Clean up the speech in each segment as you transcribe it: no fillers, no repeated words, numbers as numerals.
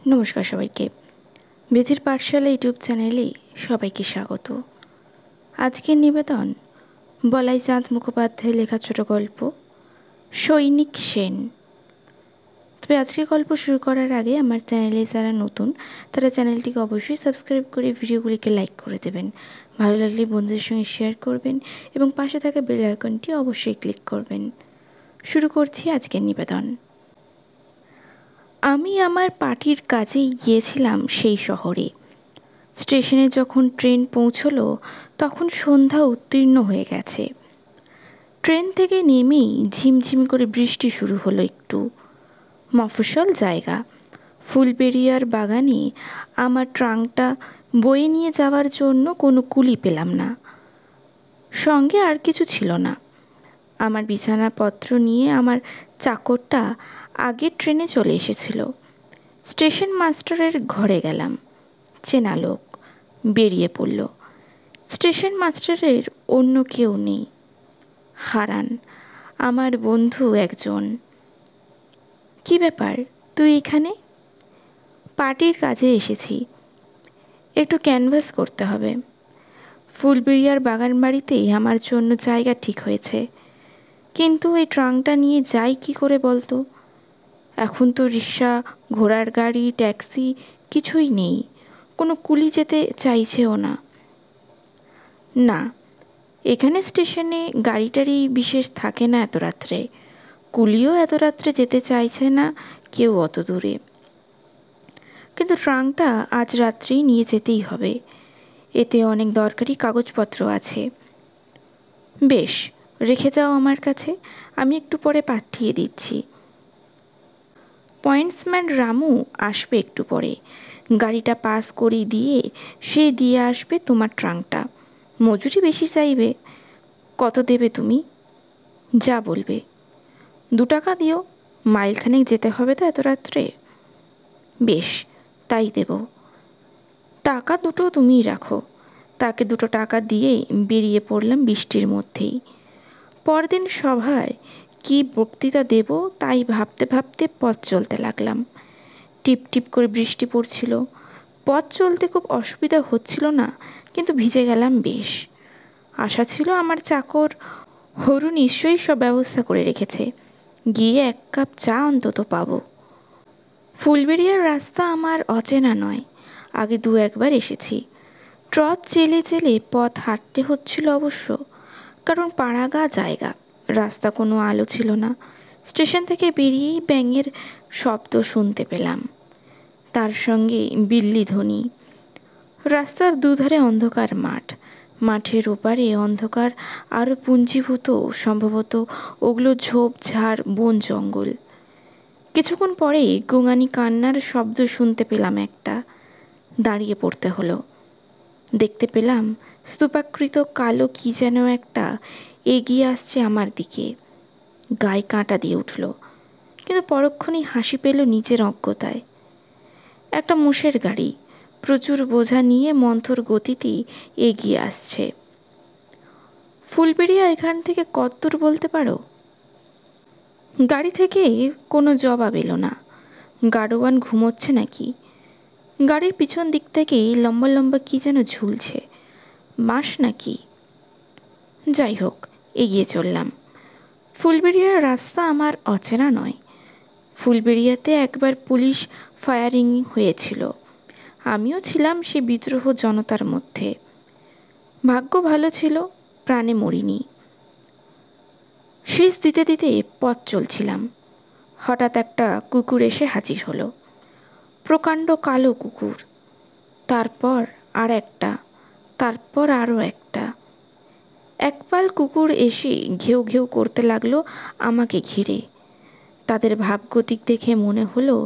নমস্কার সবাইকে। বিধির পাঠশালা ইউটিউব চ্যানেলে সবাইকে স্বাগত। আজকের নিবেদন বলাই চাঁদ মুখোপাধ্যায়ের লেখা ছোট গল্প সৈনিক সেন। তবে আজকের গল্প শুরু করার আগে আমার চ্যানেলে যারা নতুন তারা চ্যানেলটিকে অবশ্যই সাবস্ক্রাইব করে ভিডিওগুলিকে লাইক করে দেবেন। ভালো লাগলে বন্ধুদের সঙ্গে শেয়ার করবেন এবং পাশে থাকা বেল আইকনটি অবশ্যই ক্লিক করবেন। শুরু করছি আজকের নিবেদন। আমি আমার পার্টির কাজেই গিয়েছিলাম সেই শহরে। স্টেশনে যখন ট্রেন পৌঁছলো তখন সন্ধ্যা উত্তীর্ণ হয়ে গেছে। ট্রেন থেকে নেমেই ঝিমঝিম করে বৃষ্টি শুরু হলো। একটু মফস্বল জায়গা। ফুলবেরিয়ার বাগানে আমার ট্রাঙ্কটা বয়ে নিয়ে যাওয়ার জন্য কোনো কুলি পেলাম না। সঙ্গে আর কিছু ছিল না। আমার বিছানাপত্র নিয়ে আমার চাকরটা আগের ট্রেনে চলে এসেছিল। স্টেশন মাস্টারের ঘরে গেলাম। চেনা লোক। বেরিয়ে পড়ল। স্টেশন মাস্টারের অন্য কেউ নেই, হারান, আমার বন্ধু একজন। কি ব্যাপার, তুই এখানে? পার্টির কাজে এসেছি, একটু ক্যানভাস করতে হবে। ফুলবেরিয়ার বাগান বাড়িতেই আমার জন্য জায়গা ঠিক হয়েছে, কিন্তু এই ট্রাঙ্কটা নিয়ে যাই কি করে বলতো? এখন তো রিক্সা, ঘোড়ার গাড়ি, ট্যাক্সি কিছুই নেই। কোনো কুলি যেতে চাইছেও না। না, এখানে স্টেশনে গাড়ি টাড়ি বিশেষ থাকে না এত রাত্রে। কুলিও এত রাত্রে যেতে চাইছে না কেউ অত দূরে। কিন্তু ট্রাঙ্কটা আজ রাত্রেই নিয়ে যেতেই হবে। এতে অনেক দরকারি কাগজপত্র আছে। বেশ, রেখে যাও আমার কাছে, আমি একটু পরে পাঠিয়ে দিচ্ছি। পয়েন্টসম্যান রামু আসবে একটু পরে। গাড়িটা পাস করিয়ে দিয়ে সে দিয়ে আসবে তোমার ট্রাঙ্কটা। মজুরি বেশি চাইবে। কত দেবে তুমি? যা বলবে। 2 টাকা দিও, মাইলখানেক যেতে হবে তো এত রাত্রে। বেশ, তাই দেব। টাকা দুটো তুমিই রাখো। তাকে 2 টাকা দিয়ে বেরিয়ে পড়লাম বৃষ্টির মধ্যেই। পরদিন সভায় কি বক্তৃতা দেব তাই ভাবতে ভাবতে পথ চলতে লাগলাম। টিপ টিপ করে বৃষ্টি পড়ছিল। পথ চলতে খুব অসুবিধা হচ্ছিল না, কিন্তু ভিজে গেলাম বেশ। আশা ছিল আমার চাকর হরু নিশ্চয়ই সব ব্যবস্থা করে রেখেছে, গিয়ে 1 কাপ চা অন্তত পাবো। ফুলবেরিয়ার রাস্তা আমার অচেনা নয়, আগে 2-1 বার এসেছি। ট্রচ চেলে চেলে পথ হাঁটতে হচ্ছিল অবশ্য, কারণ পাড়াগা জায়গা, রাস্তা কোনো আলো ছিল না। স্টেশন থেকে বেরিয়েই ব্যাঙের শব্দ শুনতে পেলাম, তার সঙ্গে বিল্লি ধ্বনি। রাস্তার দুধারে অন্ধকার মাঠ, মাঠের ওপারে অন্ধকার আরও পুঞ্জীভূত, সম্ভবত ওগুলো ঝোপঝাড়, বন জঙ্গল। কিছুক্ষণ পরেই গোঙানি কান্নার শব্দ শুনতে পেলাম একটা। দাঁড়িয়ে পড়তে হলো। দেখতে পেলাম স্তূপাকৃত কালো কি যেন একটা এগিয়ে আসছে আমার দিকে। গায়ে কাঁটা দিয়ে উঠল, কিন্তু পরক্ষণেই হাসি পেল নিজের অজ্ঞতায়। একটা মোষের গাড়ি প্রচুর বোঝা নিয়ে মন্থর গতিতেই এগিয়ে আসছে। ফুলবেরিয়া এখান থেকে কতদূর বলতে পারো? গাড়ি থেকে কোনো জবাব এলো না। গাড়োয়ান ঘুমোচ্ছে নাকি? গাড়ির পিছন দিক থেকেই লম্বা লম্বা কি যেন ঝুলছে, বাঁশ নাকি? যাই হোক, এগিয়ে চললাম। ফুলবেরিয়ার রাস্তা আমার অচেনা নয়। ফুলবেরিয়াতে একবার পুলিশ ফায়ারিং হয়েছিল, আমিও ছিলাম সে বিদ্রোহ জনতার মধ্যে। ভাগ্য ভালো ছিল, প্রাণে মরিনি। শীষ দিতে দিতে পথ চলছিলাম। হঠাৎ একটা কুকুর এসে হাজির হলো। প্রকাণ্ড কালো কুকুর। তারপর আর একটা, তারপর আরও একটা। একপাল কুকুর এসে ঘেউ ঘেউ করতে লাগলো আমাকে ঘিরে। তাদের ভাবগতিক দেখে মনে হলো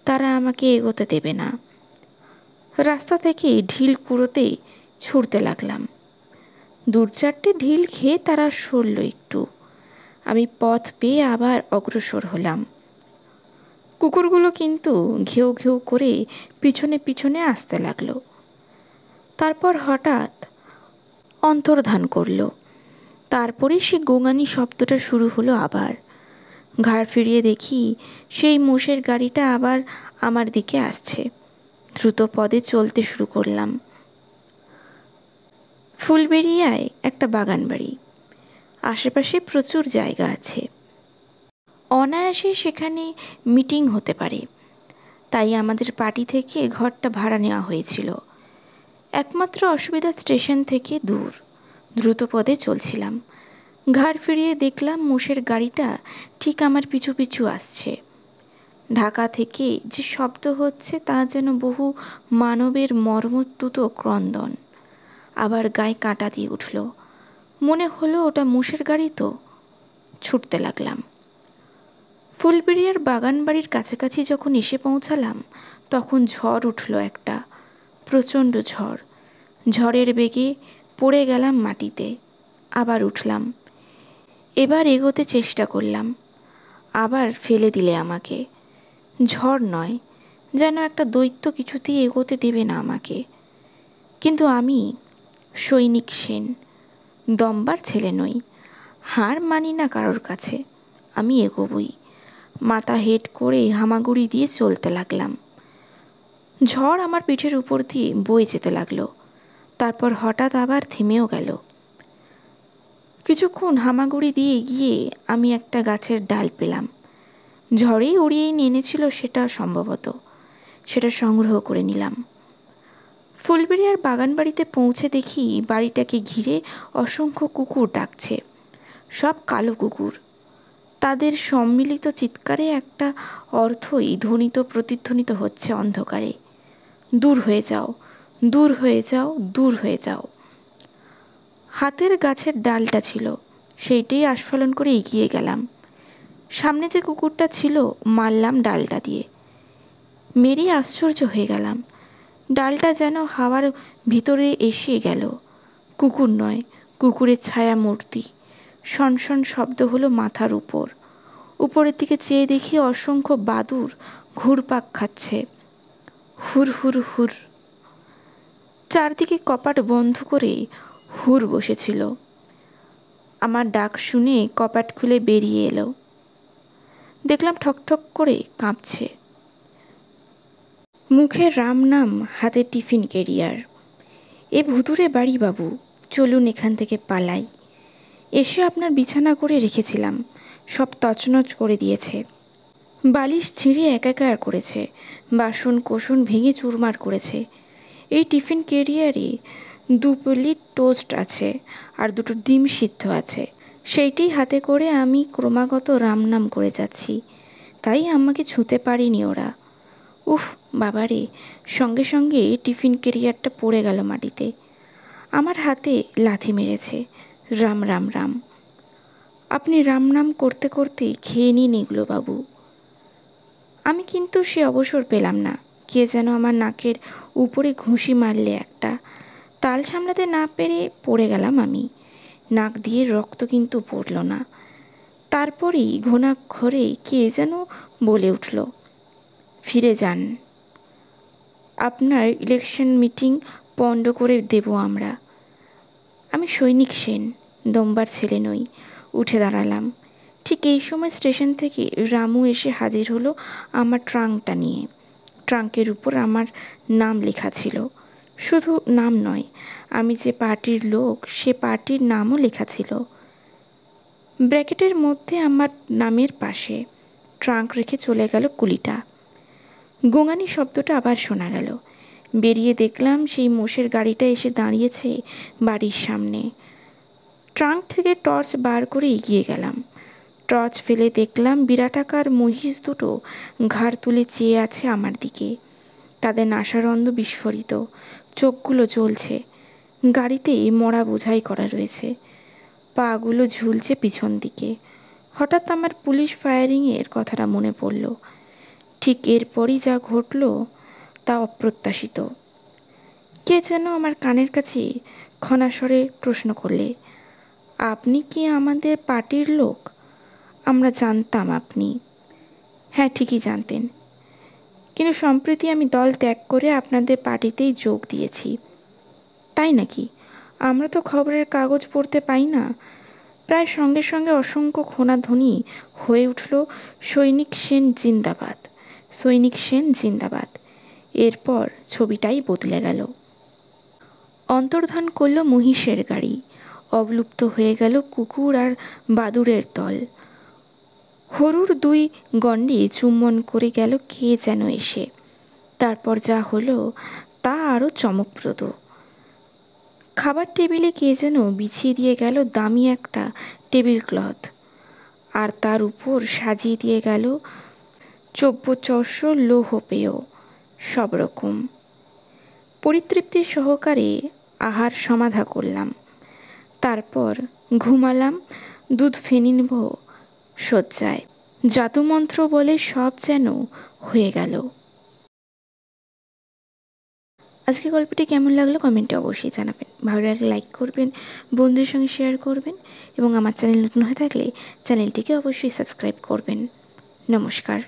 তারা আমাকে এগোতে দেবে না। রাস্তা থেকে ঢিল কুড়োতে ছুটতে লাগলাম। 2-4টে ঢিল খেয়ে তারা সরল একটু। আমি পথ পেয়ে আবার অগ্রসর হলাম। কুকুরগুলো কিন্তু ঘেউ ঘেউ করে পিছনে পিছনে আসতে লাগলো। তারপর হঠাৎ অন্তর্ধান করলো। তারপরেই সে গোঙানি শব্দটা শুরু হলো আবার। ঘাড় ফিরিয়ে দেখি সেই মোষের গাড়িটা আবার আমার দিকে আসছে। দ্রুত পদে চলতে শুরু করলাম। ফুলবেড়িয়ায় একটা বাগান বাড়ি, আশেপাশে প্রচুর জায়গা আছে, অনায়াসে সেখানে মিটিং হতে পারে। তাই আমাদের পার্টি থেকে ঘরটা ভাড়া নেওয়া হয়েছিল। একমাত্র অসুবিধা স্টেশন থেকে দূর। দ্রুত পদে চলছিলাম। ঘাড় ফিরিয়ে দেখলাম মোষের গাড়িটা ঠিক আমার পিছু পিছু আসছে। ঢাকা থেকে যে শব্দ হচ্ছে তা যেন বহু মানবের মর্মস্তুত ক্রন্দন। আবার গায়ে কাঁটা দিয়ে উঠল। মনে হলো ওটা মোষের গাড়ি তো। ছুটতে লাগলাম। ফুলবেড়িয়ার বাগান বাড়ির কাছাকাছি যখন এসে পৌঁছালাম তখন ঝড় উঠল একটা, প্রচণ্ড ঝড়। ঝড়ের বেগে পড়ে গেলাম মাটিতে। আবার উঠলাম। এবার এগোতে চেষ্টা করলাম। আবার ফেলে দিলে আমাকে। ঝড় নয়, যেন একটা দৈত্য কিছুতেই এগোতে দেবে না আমাকে। কিন্তু আমি সৈনিক সেন, দম্বার ছেলে নই। হার মানি না কারোর কাছে। আমি এগোবই। মাথা হেঁট করে হামাগুড়ি দিয়ে চলতে লাগলাম। ঝড় আমার পিঠের উপর দিয়ে বয়ে যেতে লাগলো। তারপর হঠাৎ আবার থেমেও গেল। কিছুক্ষণ হামাগুড়ি দিয়ে গিয়ে আমি একটা গাছের ডাল পেলাম। ঝড়েই উড়িয়েই এনেছিল সেটা সম্ভবত। সেটা সংগ্রহ করে নিলাম। ফুলবেড়িয়ার বাগান বাড়িতে পৌঁছে দেখি বাড়িটাকে ঘিরে অসংখ্য কুকুর ডাকছে। সব কালো কুকুর। তাদের সম্মিলিত চিৎকারে একটা অর্থই ধ্বনিত প্রতিধ্বনিত হচ্ছে অন্ধকারে। দূর হয়ে যাও, দূর হয়ে যাও, দূর হয়ে যাও। হাতের গাছের ডালটা ছিল, সেইটাই আস্ফালন করে এগিয়ে গেলাম। সামনে যে কুকুরটা ছিল মারলাম ডালটা দিয়ে। মেরে আশ্চর্য হয়ে গেলাম। ডালটা যেন হাওয়ার ভিতরে এসে গেল। কুকুর নয়, কুকুরের ছায়া মূর্তি। শনশন শব্দ হলো মাথার উপর। উপরের দিকে চেয়ে দেখি অসংখ্য বাদুর ঘুরপাক খাচ্ছে। হুর হুর হুর। চারদিকে কপাট বন্ধ করে হুর বসেছিল। আমার ডাক শুনে কপাট খুলে বেরিয়ে এলো। দেখলাম ঠকঠক করে কাঁপছে। মুখে রাম নাম, হাতে টিফিন ক্যারিয়ার। এ ভুতুরে বাড়ি বাবু, চলুন এখান থেকে পালাই। এসে আপনার বিছানা করে রেখেছিলাম, সব তছনছ করে দিয়েছে। বালিশ ছিঁড়ে একাকার করেছে, বাসন কোসন ভেঙে চুরমার করেছে। এই টিফিন ক্যারিয়ারে 2 প্লেট টোস্ট আছে আর 2টো ডিম সিদ্ধ আছে। সেইটি হাতে করে আমি ক্রমাগত রাম নাম করে যাচ্ছি। তাই আমাকে ছুঁতে পারিনি ওরা। উফ বাবারে! সঙ্গে সঙ্গে টিফিন ক্যারিয়ারটা পড়ে গেল মাটিতে। আমার হাতে লাথি মেরেছে। রাম রাম রাম। আপনি রাম নাম করতে করতে খেয়ে নিন এগুলো বাবু। আমি কিন্তু সে অবসর পেলাম না। কে যেন আমার নাকের উপরে ঘুষি মারলে একটা। তাল সামলাতে না পেরে পড়ে গেলাম আমি। নাক দিয়ে রক্ত কিন্তু পড়ল না। তারপরেই ঘোরে কে যেন বলে উঠল, ফিরে যান, আপনার ইলেকশন মিটিং পণ্ড করে দেব আমরা। আমি সৈনিক সেন, দম্বার ছেলে নই। উঠে দাঁড়ালাম। ঠিক এই সময় স্টেশন থেকে রামু এসে হাজির হলো আমার ট্রাঙ্কটা নিয়ে। ট্রাঙ্কের উপর আমার নাম লেখা ছিল। শুধু নাম নয়, আমি যে পার্টির লোক সে পার্টির নামও লেখা ছিল। ব্র্যাকেটের মধ্যে আমার নামের পাশে। ট্রাঙ্ক রেখে চলে গেল কুলিটা। গোঙানি শব্দটা আবার শোনা গেল। বেরিয়ে দেখলাম সেই মোষের গাড়িটা এসে দাঁড়িয়েছে বাড়ির সামনে। ট্রাঙ্ক থেকে টর্চ বার করে এগিয়ে গেলাম। টর্চ ফেলে দেখলাম বিরাটাকার মহিষ দুটো ঘাড় তুলে চেয়ে আছে আমার দিকে। তাদের নাসারন্ধ বিস্ফোরিত, চোখগুলো জ্বলছে। গাড়িতে মরা বোঝাই করা রয়েছে, পাগুলো ঝুলছে পিছন দিকে। হঠাৎ আমার পুলিশ ফায়ারিংয়ের কথাটা মনে পড়ল। ঠিক এরপরই যা ঘটল তা অপ্রত্যাশিত। কে যেন আমার কানের কাছে ক্ষণাস্বরে প্রশ্ন করলে, আপনি কি আমাদের পার্টির লোক? আমরা জানতাম আপনি। হ্যাঁ, ঠিকই জানতেন, কিন্তু সম্প্রতি আমি দল ত্যাগ করে আপনাদের পার্টিতেই যোগ দিয়েছি। তাই নাকি? আমরা তো খবরের কাগজ পড়তে পাই না। প্রায় সঙ্গে সঙ্গে অসংখ্য খোনাধ্বনি হয়ে উঠল, সৈনিক সেন জিন্দাবাদ, সৈনিক সেন জিন্দাবাদ। এরপর ছবিটাই বদলে গেল। অন্তর্ধান করল মহিষের গাড়ি, অবলুপ্ত হয়ে গেল কুকুর আর বাদুড়ের দল। হরুর দুই গণ্ডে চুম্বন করে গেল কে যেন এসে। তারপর যা হলো তা আরও চমকপ্রদ। খাবার টেবিলে কে যেন বিছিয়ে দিয়ে গেল দামি একটা টেবিল ক্লথ, আর তার উপর সাজিয়ে দিয়ে গেল চব্যচর্ষ লৌহপেয় সব রকম। পরিতৃপ্তি সহকারে আহার সমাধা করলাম। তারপর ঘুমালাম দুধ ফেনিনভ শয্যায়। জাদুমন্ত্র বলে সব যেন হয়ে গেল। আজকে গল্পটি কেমন লাগলো কমেন্টে অবশ্যই জানাবেন। ভালো লাগলে লাইক করবেন, বন্ধুদের সঙ্গে শেয়ার করবেন এবং আমার চ্যানেল নতুন হয়ে থাকলে চ্যানেলটিকে অবশ্যই সাবস্ক্রাইব করবেন। নমস্কার।